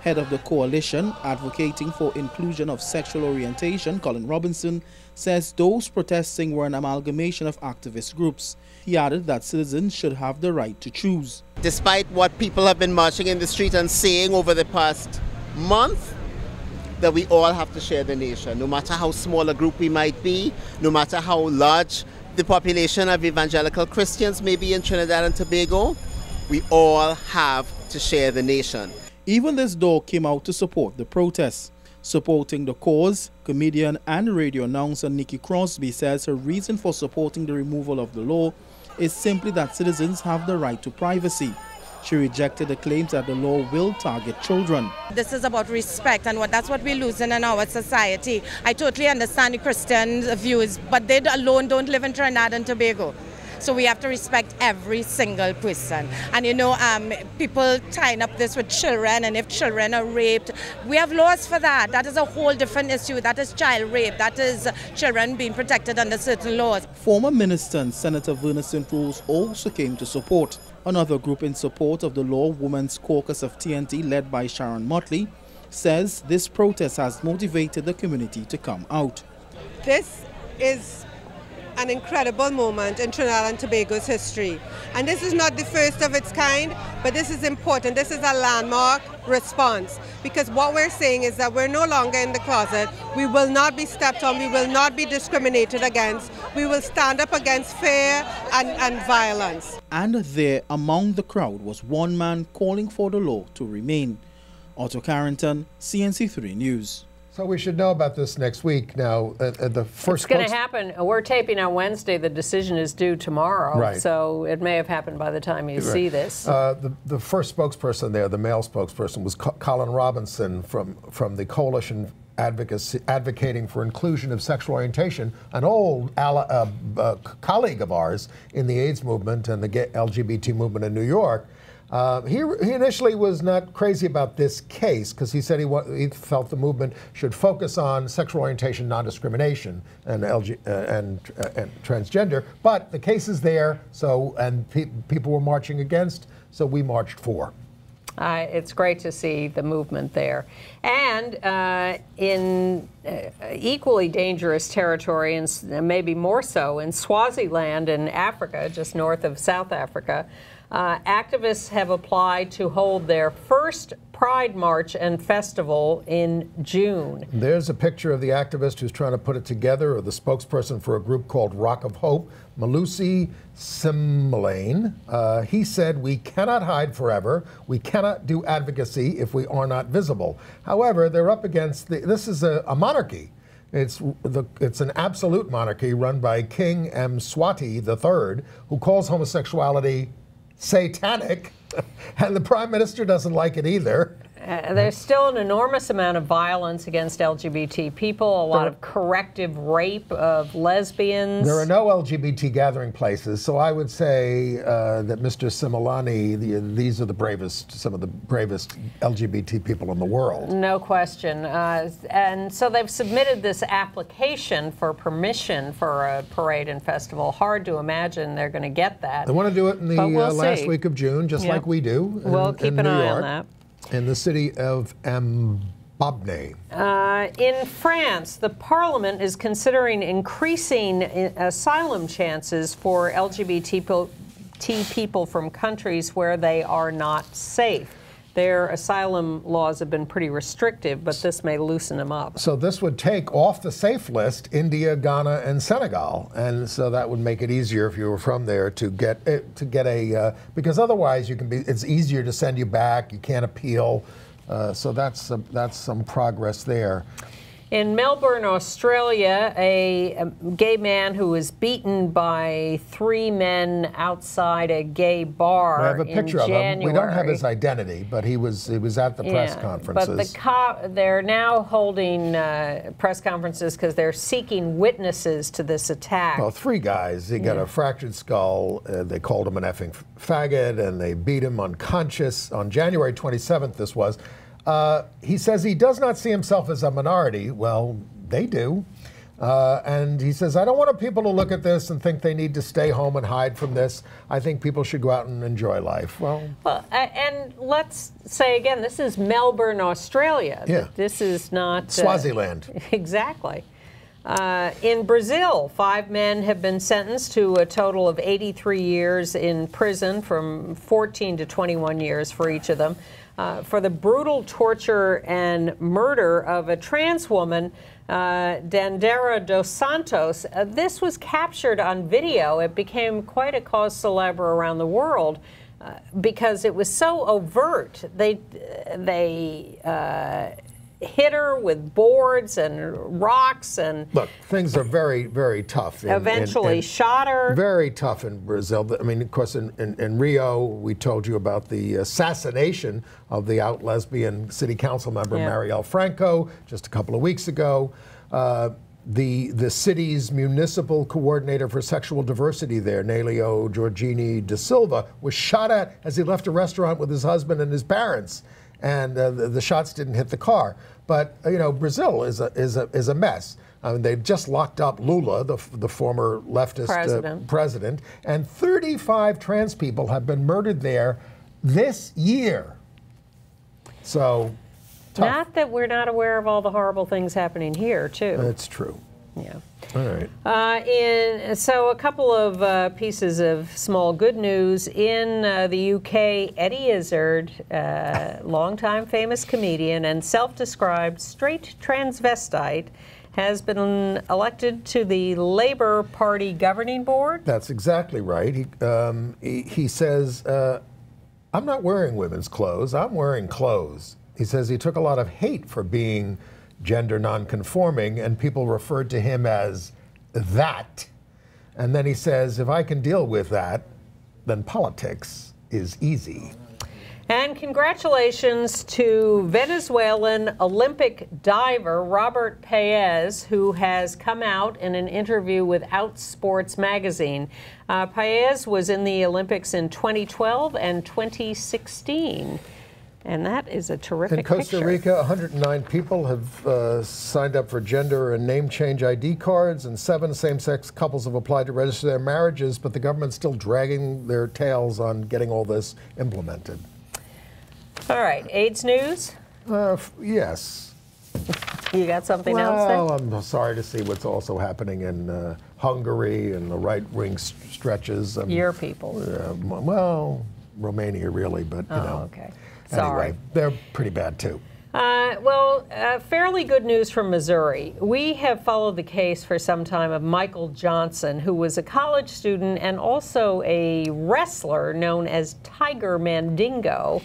Head of the coalition advocating for inclusion of sexual orientation, Colin Robinson, says those protesting were an amalgamation of activist groups. He added that citizens should have the right to choose. Despite what people have been marching in the street and saying over the past month, that we all have to share the nation, no matter how small a group we might be, no matter how large the population of evangelical Christians may be in Trinidad and Tobago, we all have to share the nation. Even this door came out to support the protests. Supporting the cause, comedian and radio announcer Nikki Crosby says her reason for supporting the removal of the law is simply that citizens have the right to privacy. She rejected the claims that the law will target children. This is about respect, and that's what we're losing in our society. I totally understand the Christian views, but they alone don't live in Trinidad and Tobago. So we have to respect every single person. And people tying up this with children, and if children are raped, we have laws for that. That is a whole different issue. That is child rape. That is children being protected under certain laws. Former Minister and Senator Verna St. Rose also came to support. Another group in support of the law, Women's Caucus of TNT, led by Sharon Motley, says this protest has motivated the community to come out. This is an incredible moment in Trinidad and Tobago's history. And this is not the first of its kind, but this is important. This is a landmark response, because what we're saying is that we're no longer in the closet. We will not be stepped on. We will not be discriminated against. We will stand up against fear and violence. And there among the crowd was one man calling for the law to remain. Otto Carrington, CNC3 News. So we should know about this next week. Now, the first... It's going to happen. We're taping on Wednesday. The decision is due tomorrow. Right. So it may have happened by the time you see this. The first spokesperson there, the male spokesperson, was Colin Robinson from the coalition advocating for inclusion of sexual orientation, an old colleague of ours in the AIDS movement and the LGBT movement in New York. He initially was not crazy about this case because he said he felt the movement should focus on sexual orientation, non-discrimination, and transgender. But the case is there, and people were marching against, so we marched for. It's great to see the movement there. And in equally dangerous territory, and maybe more so, in Swaziland in Africa, just north of South Africa, activists have applied to hold their first Pride March and Festival in June. There's a picture of the activist who's trying to put it together, or the spokesperson for a group called Rock of Hope, Malusi Simlane. He said, "We cannot hide forever. We cannot do advocacy if we are not visible." However, they're up against, this is a monarchy. It's an absolute monarchy run by King Mswati III, who calls homosexuality satanic, and the Prime Minister doesn't like it either. There's still an enormous amount of violence against LGBT people, a lot of corrective rape of lesbians. There are no LGBT gathering places, so I would say that Mr. Similani, these are the bravest, some of the bravest LGBT people in the world. No question. And so they've submitted this application for permission for a parade and festival. Hard to imagine they're going to get that. They want to do it in the last week of June, just like we do. We'll keep an eye on that. In the city of Mbabne. In France, the parliament is considering increasing asylum chances for LGBT people from countries where they are not safe. Their asylum laws have been pretty restrictive, but this may loosen them up. So this would take off the safe list India, Ghana, and Senegal, and so that would make it easier if you were from there to get a because otherwise it's easier to send you back. You can't appeal, so that's some progress there. In Melbourne, Australia, a gay man who was beaten by 3 men outside a gay bar. I have a picture of him. We don't have his identity, but he was at the press conferences. But they're now holding press conferences because they're seeking witnesses to this attack. Well, 3 guys. He got a fractured skull. They called him an effing faggot, and they beat him unconscious on January 27th. This was. He says he does not see himself as a minority. Well, they do. And he says, I don't want people to look at this and think they need to stay home and hide from this. I think people should go out and enjoy life. Well, and let's say again, this is Melbourne, Australia. Yeah. This is not Swaziland. Exactly. In Brazil, 5 men have been sentenced to a total of 83 years in prison, from 14 to 21 years for each of them, for the brutal torture and murder of a trans woman, Dandara dos Santos. This was captured on video. It became quite a cause célèbre around the world because it was so overt. They hit her with boards and rocks and... Look, things are very, very tough. Eventually shot her. Very tough in Brazil. I mean, of course, in Rio, we told you about the assassination of the out lesbian city council member, Marielle Franco, just a couple of weeks ago. The city's municipal coordinator for sexual diversity there, Nelio Giorgini da Silva, was shot at as he left a restaurant with his husband and his parents. And the shots didn't hit the car. But you know, Brazil is a mess. I mean, they've just locked up Lula, the former leftist president, and 35 trans people have been murdered there this year. So, tough. Not that we're not aware of all the horrible things happening here, too. That's true. Yeah. All right. So a couple of pieces of small good news. In the UK, Eddie Izzard, longtime famous comedian and self-described straight transvestite, has been elected to the Labour Party governing board. That's exactly right. He says, I'm not wearing women's clothes, I'm wearing clothes. He says he took a lot of hate for being gender nonconforming, and people referred to him as that. And then he says, if I can deal with that, then politics is easy. And congratulations to Venezuelan Olympic diver Robert Paez, who has come out in an interview with Outsports magazine. Paez was in the Olympics in 2012 and 2016. And that is a terrific picture. In Costa Rica, 109 people have signed up for gender and name change ID cards, and 7 same-sex couples have applied to register their marriages, but the government's still dragging their tails on getting all this implemented. All right, AIDS news? Yes. You got something else there? Well, I'm sorry to see what's also happening in Hungary and the right-wing stretches. Your people. Well, Romania, really, but, you know. Okay. Sorry. Anyway, they're pretty bad, too. Fairly good news from Missouri. We have followed the case for some time of Michael Johnson, who was a college student and also a wrestler known as Tiger Mandingo,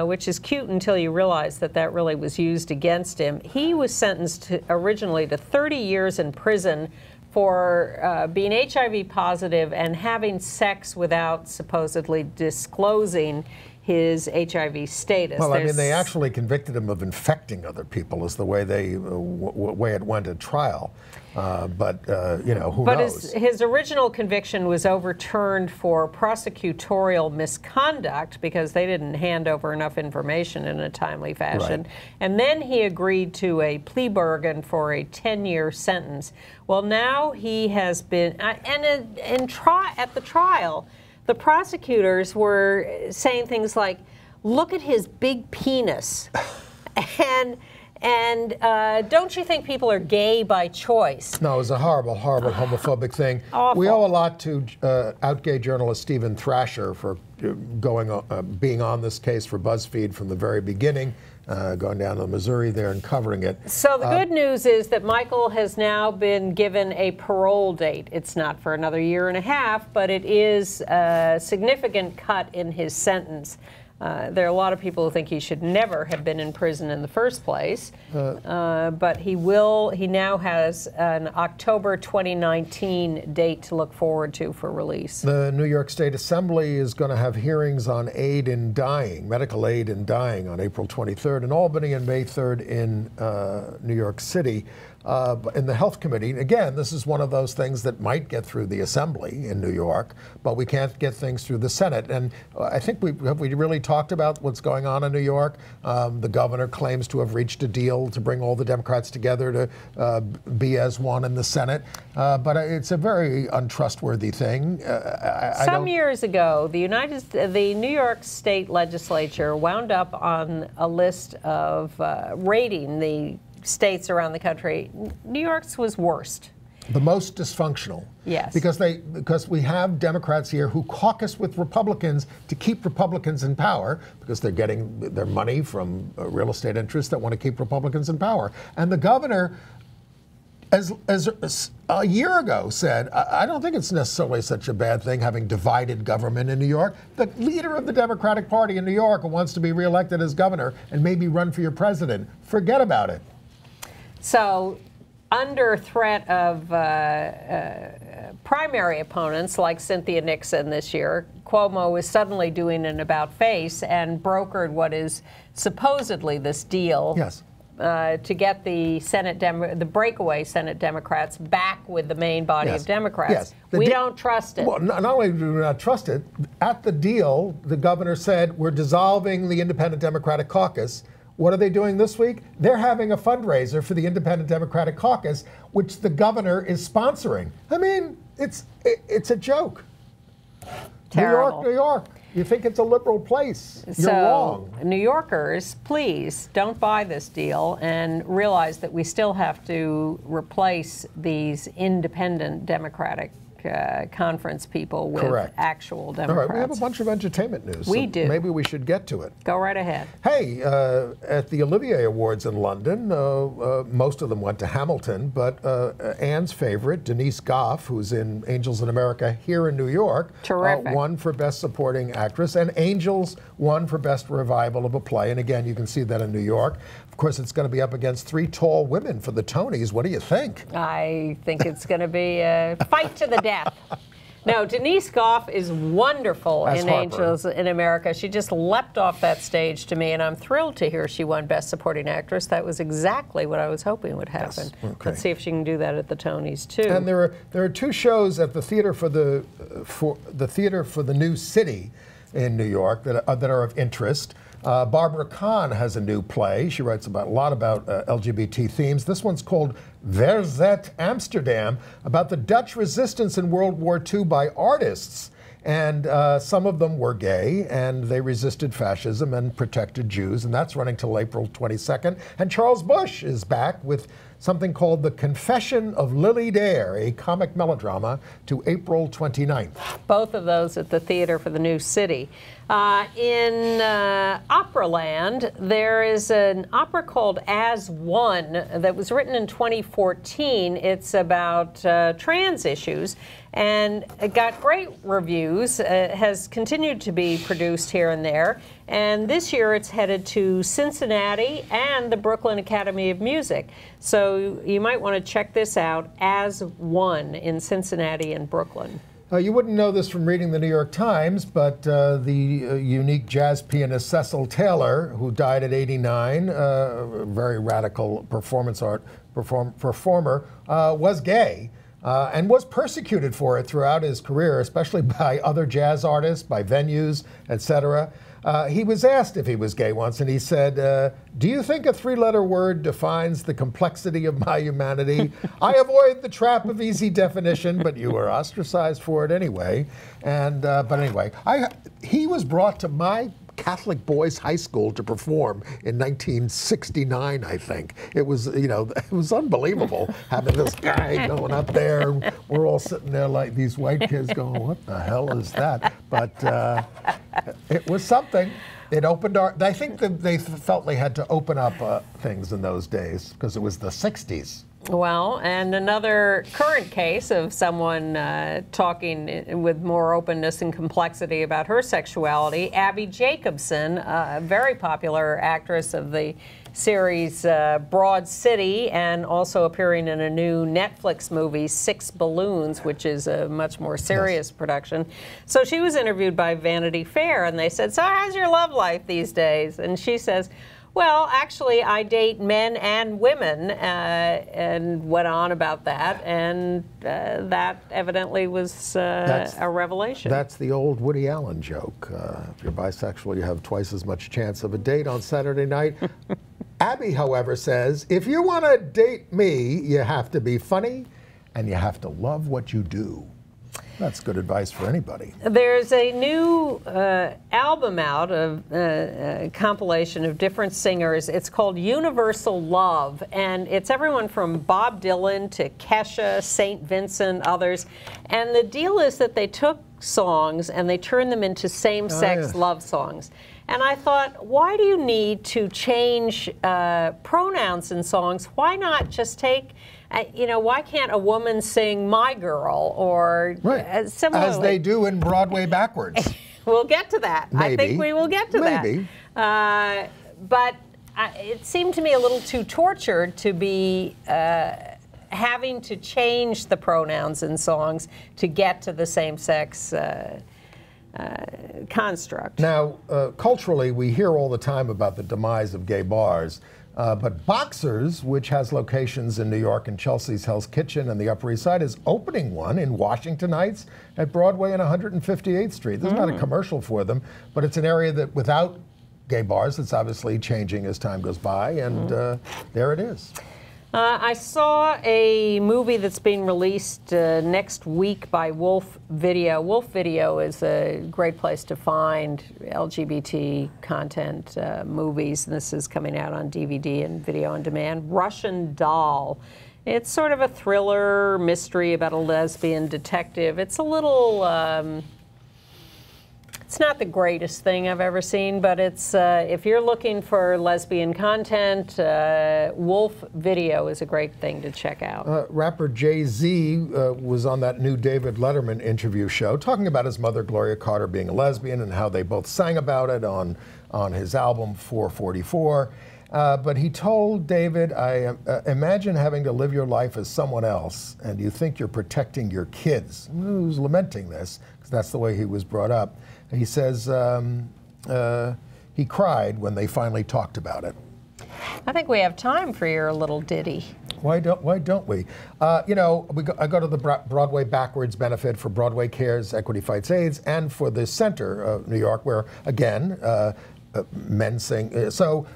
which is cute until you realize that that really was used against him. He was sentenced originally to 30 years in prison for being HIV positive and having sex without supposedly disclosing his HIV status. Well, I mean, they actually convicted him of infecting other people, is the way way it went at trial. But you know, who knows? But his original conviction was overturned for prosecutorial misconduct because they didn't hand over enough information in a timely fashion. Right. And then he agreed to a plea bargain for a 10-year sentence. Well, now he has been, at the trial, the prosecutors were saying things like, look at his big penis. and don't you think people are gay by choice? No, it was a horrible, horrible homophobic thing. Awful. We owe a lot to out-gay journalist Stephen Thrasher for being on this case for BuzzFeed from the very beginning, going down to Missouri there and covering it. So the good news is that Michael has now been given a parole date. It's not for another year and a half, but it is a significant cut in his sentence. There are a lot of people who think he should never have been in prison in the first place, but he now has an October 2019 date to look forward to for release. The New York State Assembly is going to have hearings on aid in dying, medical aid in dying, on April 23rd in Albany and May 3rd in New York City. In the Health Committee, again, this is one of those things that might get through the Assembly in New York, but we can't get things through the Senate. And I think we really talked about what's going on in New York. The governor claims to have reached a deal to bring all the Democrats together to be as one in the Senate, but it's a very untrustworthy thing. Some years ago, the New York State Legislature wound up on a list of rating the states around the country. New York's was worst. The most dysfunctional. Yes. Because we have Democrats here who caucus with Republicans to keep Republicans in power because they're getting their money from real estate interests that want to keep Republicans in power. And the governor, as a year ago, said, I don't think it's necessarily such a bad thing having divided government in New York. The leader of the Democratic Party in New York who wants to be reelected as governor and maybe run for your president, forget about it. So, under threat of primary opponents like Cynthia Nixon this year, Cuomo is suddenly doing an about-face and brokered what is supposedly this deal. Yes. To get the the breakaway Senate Democrats back with the main body of Democrats. Yes. We don't trust it. Well, not only do we not trust it, at the deal, the governor said, we're dissolving the Independent Democratic Caucus. What are they doing this week? They're having a fundraiser for the Independent Democratic Caucus, which the governor is sponsoring. I mean, it's a joke. Terrible. New York. You think it's a liberal place. You're wrong. New Yorkers, please don't buy this deal and realize that we still have to replace these independent Democratic conference people with actual Democrats. All right, we have a bunch of entertainment news. We do. Maybe we should get to it. Go right ahead. Hey, at the Olivier Awards in London, most of them went to Hamilton, but Anne's favorite, Denise Goff, who's in Angels in America here in New York, won for Best Supporting Actress, and Angels won for Best Revival of a Play. And again, you can see that in New York. Of course, it's going to be up against 3 tall women for the Tonys. What do you think? I think it's going to be a fight to the death. No, Denise Goff is wonderful As in Harper. Angels in America. She just leapt off that stage to me, and I'm thrilled to hear she won Best Supporting Actress. That was exactly what I was hoping would happen. Yes. Okay. Let's see if she can do that at the Tonys too. And there are two shows at the Theater for the Theater for the New City in New York that are of interest. Barbara Kahn has a new play. She writes a lot about LGBT themes. This one's called Verzet Amsterdam, about the Dutch resistance in World War II by artists. And some of them were gay, and they resisted fascism and protected Jews, and that's running till April 22nd. And Charles Busch is back with something called The Confession of Lily Dare, a comic melodrama, to April 29th. Both of those at the Theater for the New City. In Operaland, there is an opera called As One that was written in 2014. It's about trans issues, and it got great reviews. It has continued to be produced here and there. And this year it's headed to Cincinnati and the Brooklyn Academy of Music. So you might want to check this out, As One, in Cincinnati and Brooklyn. You wouldn't know this from reading the New York Times, but the unique jazz pianist Cecil Taylor, who died at 89, a very radical performance art performer, was gay. And was persecuted for it throughout his career, especially by other jazz artists, by venues, etc. He was asked if he was gay once, and he said, do you think a three-letter word defines the complexity of my humanity? I avoid the trap of easy definition, but you were ostracized for it anyway. And but anyway, he was brought to my Catholic boys' high school to perform in 1969, I think. It was, it was unbelievable having this guy going up there, and we're all sitting there like these white kids going, what the hell is that? But it was something. It opened I think that they felt they had to open up things in those days because it was the 60s. Well, and another current case of someone talking with more openness and complexity about her sexuality, Abby Jacobson, a very popular actress of the series Broad City, and also appearing in a new Netflix movie, Six Balloons, which is a much more serious production. So she was interviewed by Vanity Fair, and they said, so how's your love life these days? And she says, well, actually, I date men and women, and went on about that, and that evidently was a revelation. That's the old Woody Allen joke. If you're bisexual, you have twice as much chance of a date on Saturday night. Abby, however, says, if you want to date me, you have to be funny, and you have to love what you do. That's good advice for anybody. There's a new album out of a compilation of different singers. It's called Universal Love, and it's everyone from Bob Dylan to Kesha, St. Vincent, others. And the deal is that they took songs and they turned them into same-sex love songs. And I thought, why do you need to change pronouns in songs? Why not just take, why can't a woman sing My Girl or similarly? As they do in Broadway backwards. We'll get to that. Maybe. I think we will get to Maybe. that. But it seemed to me a little too tortured to be having to change the pronouns in songs to get to the same-sex construct. Now, culturally, we hear all the time about the demise of gay bars, but Boxers, which has locations in New York and Chelsea's Hell's Kitchen and the Upper East Side, is opening one in Washington Heights at Broadway and 158th Street. There's not a commercial for them, but it's an area that without gay bars, it's obviously changing as time goes by, and there it is. I saw a movie that's being released next week by Wolf Video. Wolf Video is a great place to find LGBT content movies, and this is coming out on DVD and video on demand. Russian Doll. It's sort of a thriller mystery about a lesbian detective. It's a little... It's not the greatest thing I've ever seen, but it's if you're looking for lesbian content, Wolf Video is a great thing to check out. Rapper Jay-Z was on that new David Letterman interview show talking about his mother, Gloria Carter, being a lesbian and how they both sang about it on on his album 444. But he told David, I imagine having to live your life as someone else, and you think you're protecting your kids. He was lamenting this, because that's the way he was brought up. And he says he cried when they finally talked about it. I think we have time for your little ditty. Why don't we? You know, I go to the Broadway Backwards benefit for Broadway Cares, Equity Fights AIDS, and for the Center of New York, where, again, men sing. So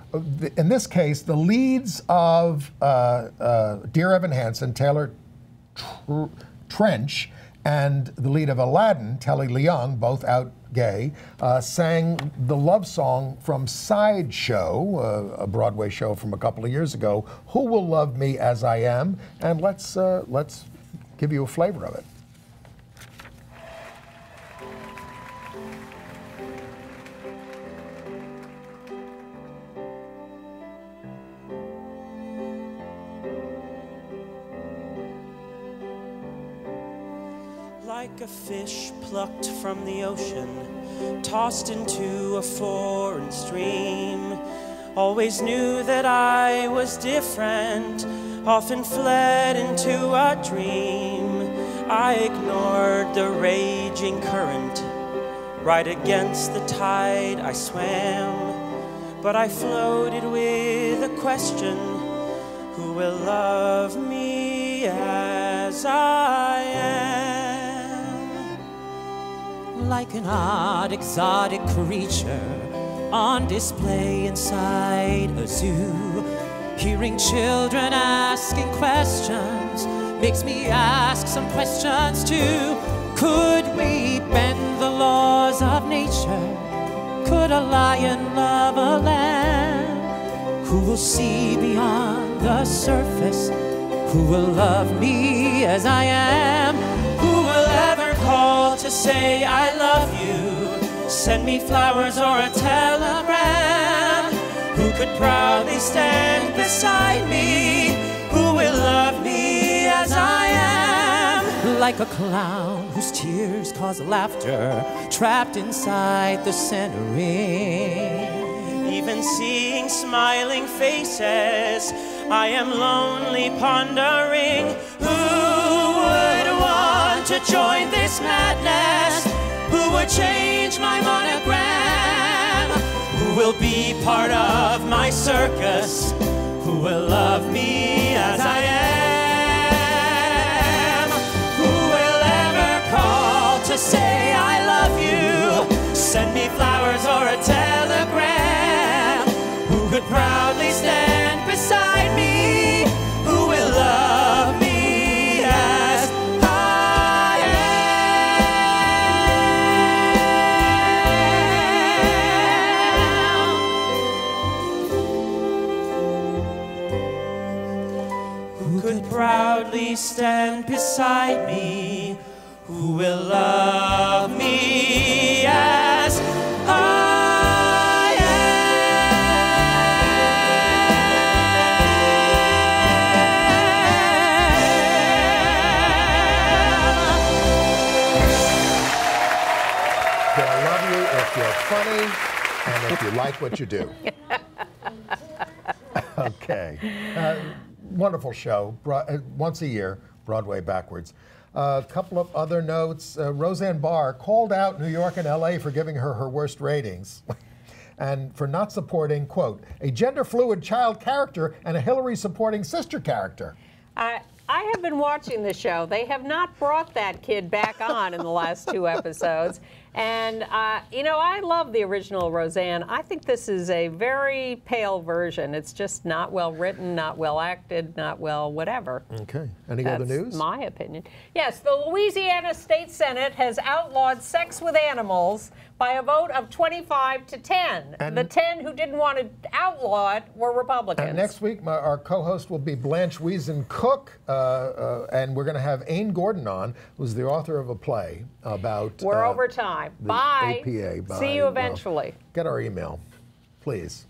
in this case, the leads of Dear Evan Hansen, Taylor Trench, and the lead of Aladdin, Telly Leung, both out gay, sang the love song from Sideshow, a Broadway show from a couple of years ago, Who Will Love Me As I Am? And let's give you a flavor of it. Like a fish plucked from the ocean, tossed into a foreign stream. Always knew that I was different, often fled into a dream. I ignored the raging current, right against the tide I swam. But I floated with a question, who will love me as I am? Like an odd, exotic creature on display inside a zoo. Hearing children asking questions makes me ask some questions too. Could we bend the laws of nature? Could a lion love a lamb? Who will see beyond the surface? Who will love me as I am? Who will ever call to say I love you? Send me flowers or a telegram. Who could proudly stand beside me? Who will love me as I am? Like a clown whose tears cause laughter, trapped inside the center ring. Even seeing smiling faces, I am lonely pondering. Who would want to join this madness? Who would change my monogram? Who will be part of my circus? Who will love me as I am? Who will ever call to say I love you? Send me flowers or a telegram. Who could proudly stand beside me? Who will love me as I am? Who could proudly stand beside me? Who will love me as I am? I love you if you're funny and if you like what you do. Okay. Wonderful show. Once a year, Broadway Backwards. A couple of other notes. Roseanne Barr called out New York and LA for giving her worst ratings and for not supporting, quote, a gender-fluid child character and a Hillary-supporting sister character. I have been watching the show. They have not brought that kid back on in the last 2 episodes. And, you know, I love the original Roseanne. I think this is a very pale version. It's just not well written, not well acted, not well whatever. Okay. Any other news? That's my opinion. Yes, the Louisiana State Senate has outlawed sex with animals by a vote of 25 to 10. And the 10 who didn't want to outlaw it were Republicans. And next week, our co-host will be Blanche Wiesen-Cook, and we're going to have Aine Gordon on, who's the author of a play about... We're over time. Bye. APA. Bye. See you eventually. Well, get our email, please.